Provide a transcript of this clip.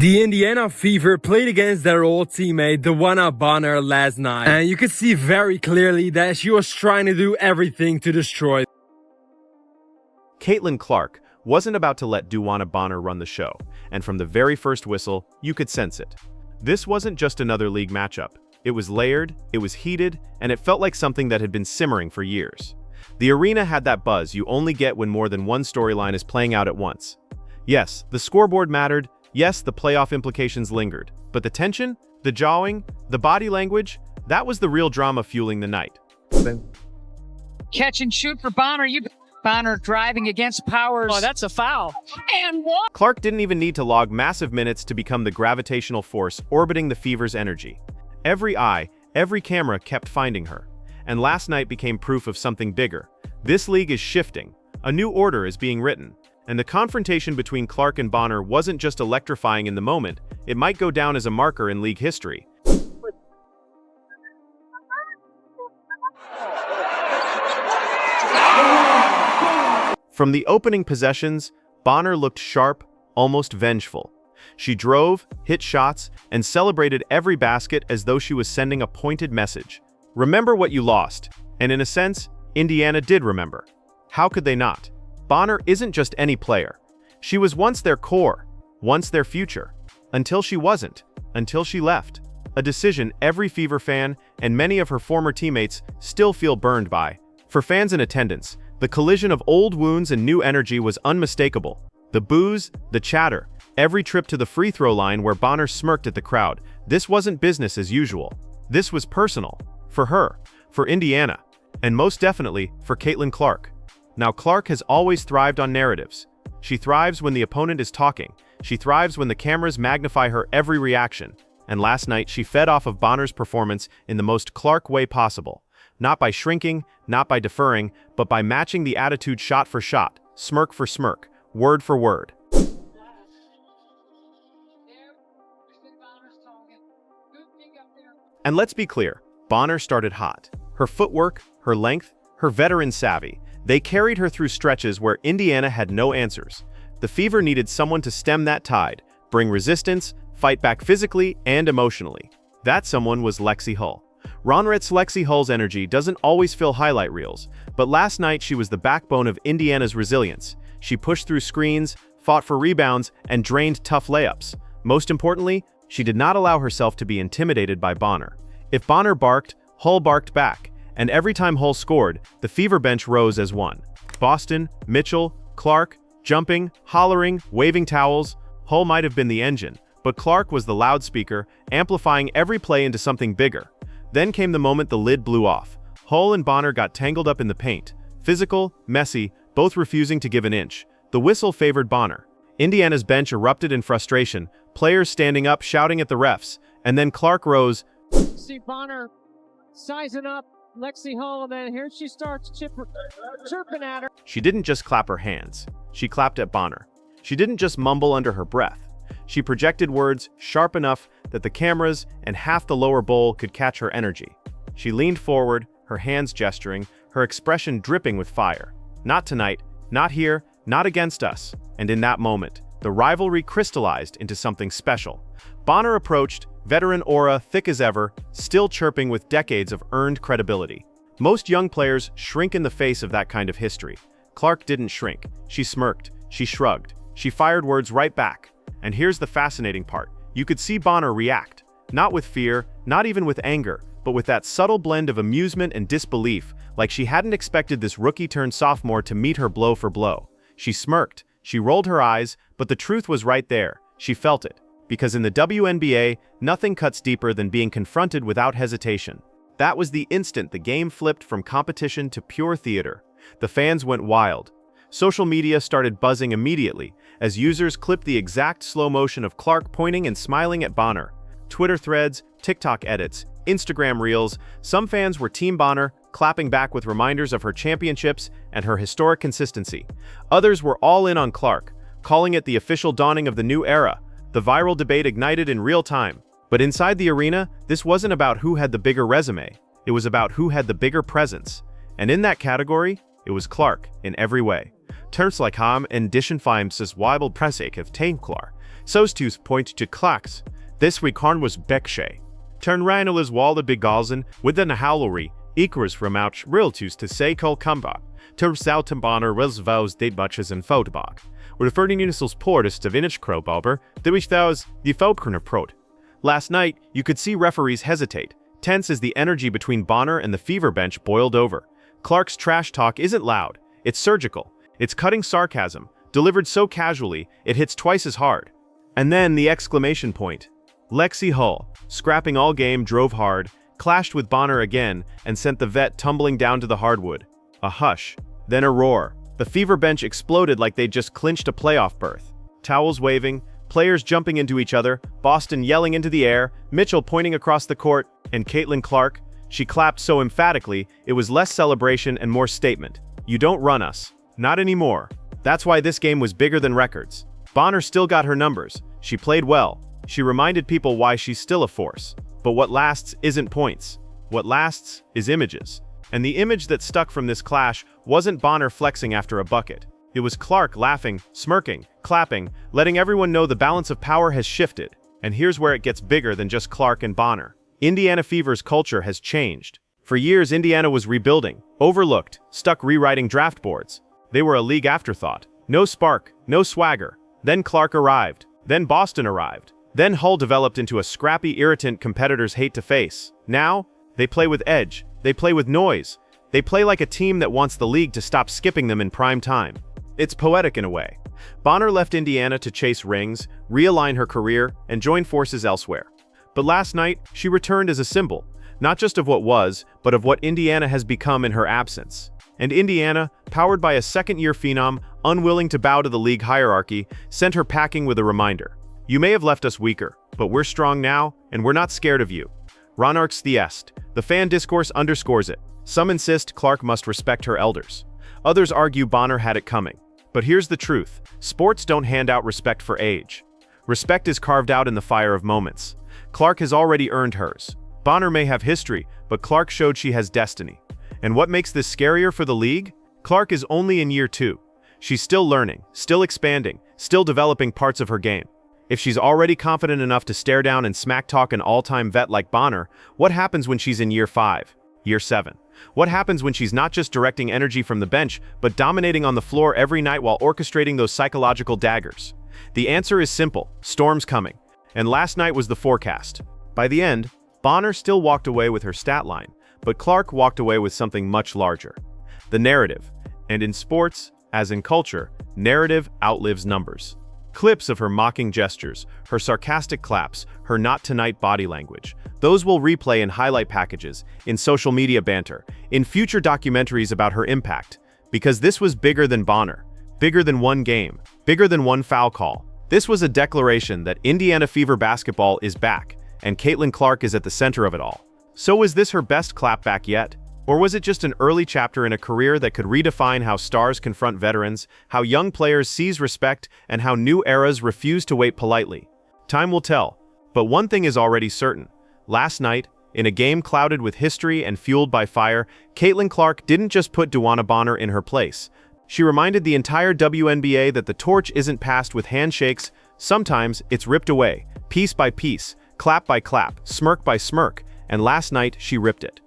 The Indiana Fever played against their old teammate DeWanna Bonner last night, and you could see very clearly that she was trying to do everything to destroy. Caitlin Clark wasn't about to let DeWanna Bonner run the show, and from the very first whistle, you could sense it. This wasn't just another league matchup. It was layered, it was heated, and it felt like something that had been simmering for years. The arena had that buzz you only get when more than one storyline is playing out at once. Yes, the scoreboard mattered. Yes, the playoff implications lingered, but the tension, the jawing, the body language, that was the real drama fueling the night. Catch and shoot for Bonner. Bonner driving against Powers. Oh, that's a foul. And what? Clark didn't even need to log massive minutes to become the gravitational force orbiting the Fever's energy. Every eye, every camera kept finding her. And last night became proof of something bigger. This league is shifting. A new order is being written. And the confrontation between Clark and Bonner wasn't just electrifying in the moment, it might go down as a marker in league history. From the opening possessions, Bonner looked sharp, almost vengeful. She drove, hit shots, and celebrated every basket as though she was sending a pointed message. Remember what you lost. And in a sense, Indiana did remember. How could they not? Bonner isn't just any player. She was once their core, once their future. Until she wasn't, until she left. A decision every Fever fan and many of her former teammates still feel burned by. For fans in attendance, the collision of old wounds and new energy was unmistakable. The boos, the chatter, every trip to the free throw line where Bonner smirked at the crowd. This wasn't business as usual. This was personal. For her, for Indiana, and most definitely for Caitlin Clark. Now, Clark has always thrived on narratives. She thrives when the opponent is talking. She thrives when the cameras magnify her every reaction. And last night, she fed off of Bonner's performance in the most Clark way possible. Not by shrinking, not by deferring, but by matching the attitude shot for shot, smirk for smirk, word for word. And let's be clear, Bonner started hot. Her footwork, her length, her veteran savvy. They carried her through stretches where Indiana had no answers. The Fever needed someone to stem that tide, bring resistance, fight back physically and emotionally. That someone was Lexi Hull. Ronret's Lexi Hull's energy doesn't always fill highlight reels, but last night she was the backbone of Indiana's resilience. She pushed through screens, fought for rebounds, and drained tough layups. Most importantly, she did not allow herself to be intimidated by Bonner. If Bonner barked, Hull barked back. And every time Hull scored, the Fever bench rose as one. Boston, Mitchell, Clark, jumping, hollering, waving towels. Hull might have been the engine, but Clark was the loudspeaker, amplifying every play into something bigger. Then came the moment the lid blew off. Hull and Bonner got tangled up in the paint. Physical, messy, both refusing to give an inch. The whistle favored Bonner. Indiana's bench erupted in frustration, players standing up shouting at the refs, and then Clark rose. See Bonner sizing up Lexi Hull, and then here she starts chirping at her. She didn't just clap her hands. She clapped at Bonner. She didn't just mumble under her breath. She projected words sharp enough that the cameras and half the lower bowl could catch her energy. She leaned forward, her hands gesturing, her expression dripping with fire. Not tonight, not here, not against us. And in that moment, the rivalry crystallized into something special. Bonner approached, veteran aura thick as ever, still chirping with decades of earned credibility. Most young players shrink in the face of that kind of history. Clark didn't shrink. She smirked. She shrugged. She fired words right back. And here's the fascinating part. You could see Bonner react. Not with fear, not even with anger, but with that subtle blend of amusement and disbelief, like she hadn't expected this rookie-turned-sophomore to meet her blow for blow. She smirked. She rolled her eyes, but the truth was right there. She felt it. Because in the WNBA, nothing cuts deeper than being confronted without hesitation. That was the instant the game flipped from competition to pure theater. The fans went wild. Social media started buzzing immediately as users clipped the exact slow motion of Clark pointing and smiling at Bonner. Twitter threads, TikTok edits, Instagram reels, some fans were Team Bonner, clapping back with reminders of her championships and her historic consistency. Others were all in on Clark, calling it the official dawning of the new era. The viral debate ignited in real time. But inside the arena, this wasn't about who had the bigger resume. It was about who had the bigger presence. And in that category, it was Clark in every way. Terts like ham en dischen ses wiebel pressik of tame Clark. Soos point to Clarks. This record was Bekshay. Turn Rhinelis wall the Begalzen within a howlery, equals from ouch realtus to say col combat. Ter Southern Bonner was vows de butches and photobog. Referring unisals portus of inich crowbauber, the which thous the Faulkner prot. Last night, you could see referees hesitate, tense as the energy between Bonner and the fever bench boiled over. Clark's trash talk isn't loud, it's surgical. It's cutting sarcasm, delivered so casually, it hits twice as hard. And then the exclamation point. Lexi Hull, scrapping all game, drove hard, clashed with Bonner again, and sent the vet tumbling down to the hardwood. A hush, then a roar. The fever bench exploded like they'd just clinched a playoff berth. Towels waving, players jumping into each other, Boston yelling into the air, Mitchell pointing across the court, and Caitlin Clark, she clapped so emphatically, it was less celebration and more statement. You don't run us. Not anymore. That's why this game was bigger than records. Bonner still got her numbers. She played well. She reminded people why she's still a force. But what lasts isn't points. What lasts is images. And the image that stuck from this clash wasn't Bonner flexing after a bucket. It was Clark laughing, smirking, clapping, letting everyone know the balance of power has shifted. And here's where it gets bigger than just Clark and Bonner. Indiana Fever's culture has changed. For years, Indiana was rebuilding, overlooked, stuck rewriting draft boards. They were a league afterthought. No spark, no swagger. Then Clark arrived. Then Boston arrived. Then Hull developed into a scrappy irritant competitors hate to face. Now, they play with edge. They play with noise. They play like a team that wants the league to stop skipping them in prime time. It's poetic in a way. Bonner left Indiana to chase rings, realign her career, and join forces elsewhere. But last night, she returned as a symbol, not just of what was, but of what Indiana has become in her absence. And Indiana, powered by a second-year phenom, unwilling to bow to the league hierarchy, sent her packing with a reminder. You may have left us weaker, but we're strong now, and we're not scared of you. Ronarchs the est. The fan discourse underscores it. Some insist Clark must respect her elders. Others argue Bonner had it coming. But here's the truth. Sports don't hand out respect for age. Respect is carved out in the fire of moments. Clark has already earned hers. Bonner may have history, but Clark showed she has destiny. And what makes this scarier for the league? Clark is only in year 2. She's still learning, still expanding, still developing parts of her game. If she's already confident enough to stare down and smack talk an all-time vet like Bonner, what happens when she's in year 5, year 7? What happens when she's not just directing energy from the bench, but dominating on the floor every night while orchestrating those psychological daggers? The answer is simple: storm's coming. And last night was the forecast. By the end, Bonner still walked away with her stat line, but Clark walked away with something much larger. The narrative. And in sports, as in culture, narrative outlives numbers. Clips of her mocking gestures, her sarcastic claps, her not tonight body language. Those will replay in highlight packages, in social media banter, in future documentaries about her impact. Because this was bigger than Bonner, bigger than one game, bigger than one foul call. This was a declaration that Indiana Fever basketball is back, and Caitlin Clark is at the center of it all. So was this her best clapback yet? Or was it just an early chapter in a career that could redefine how stars confront veterans, how young players seize respect, and how new eras refuse to wait politely? Time will tell. But one thing is already certain. Last night, in a game clouded with history and fueled by fire, Caitlin Clark didn't just put DeWanna Bonner in her place. She reminded the entire WNBA that the torch isn't passed with handshakes. Sometimes it's ripped away, piece by piece, clap by clap, smirk by smirk, and last night she ripped it.